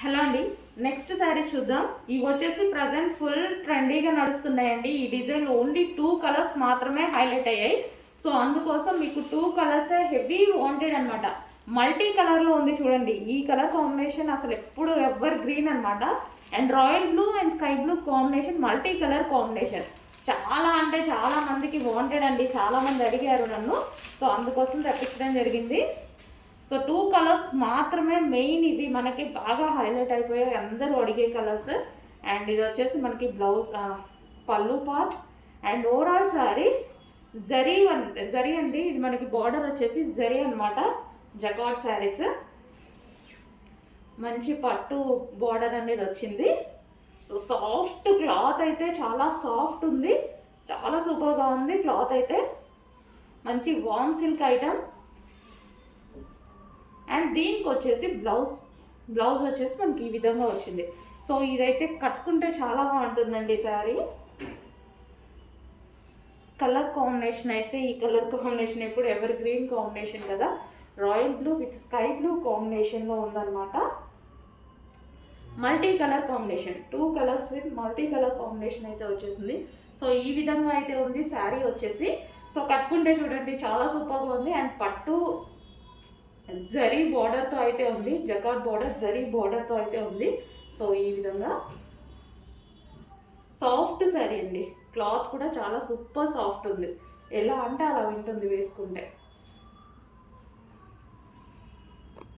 Hello అండి, next saris చూద్దాం. ఇవి వచ్చేసి ప్రజెంట్ ఫుల్ ట్రెండీగా నడుస్తున్నాయండి. ఈ డిజైన్ ఓన్లీ 2 కలర్స్ మాత్రమే హైలైట్ అయ్యాయి. సో అందుకోసం మీకు 2 కలర్సే హెవీ వాంటెడ్ అనమాట. మల్టీ కలర్లో ఉంది చూడండి. ఈ కలర్ కాంబినేషన్ అసలు ఎప్పుడు ఎవర్ గ్రీన్ అనమాట. And royal blue and sky blue combination, multi colour combination. చాలా అంటే చాలా మందికి వాంటెడ్ అండి. చాలా మంది అడిగారు నన్ను, సో అందుకోసం తెప్పించడం జరిగింది. సో 2 కలర్స్ మాత్రమే మెయిన్, ఇవి మనకి బాగా హైలైట్ అయిపోయాయి, అందరూ అడిగే కలర్స్. అండ్ ఇది వచ్చేసి మనకి బ్లౌజ్, పళ్ళు part and overall sari zari అండి. ఇది మనకి బార్డర్ వచ్చేసి జరీ అనమాట. జకార్డ్ శారీస్, మంచి పట్టు బార్డర్ అనేది వచ్చింది. సో సాఫ్ట్ క్లాత్ అయితే చాలా సాఫ్ట్ ఉంది, చాలా సూపర్గా ఉంది క్లాత్ అయితే. మంచి వామ్ సిల్క్ ఐటమ్. అండ్ దీనికి వచ్చేసి బ్లౌజ్ వచ్చేసి మనకి ఈ విధంగా వచ్చింది. సో ఇదైతే కట్టుకుంటే చాలా బాగుంటుందండి శారీ. కలర్ కాంబినేషన్ అయితే, ఈ కలర్ కాంబినేషన్ ఎప్పుడు ఎవర్ గ్రీన్ కాంబినేషన్ కదా. Royal blue with sky blue కాంబినేషన్లో ఉందన్నమాట. Multi colour combination, 2 colours with multi colour combination అయితే వచ్చేసింది. సో ఈ విధంగా అయితే ఉంది శారీ వచ్చేసి. సో కట్టుకుంటే చూడండి చాలా సూపర్గా ఉంది. అండ్ పట్టు జరీ బార్డర్తో అయితే ఉంది, జకార్డ్ బార్డర్ జరీ బార్డర్తో అయితే ఉంది. సో ఈ విధంగా సాఫ్ట్ శారీ అండి. క్లాత్ కూడా చాలా సూపర్ సాఫ్ట్ ఉంది, ఎలా అంటే అలా ఉంటుంది వేసుకుంటే.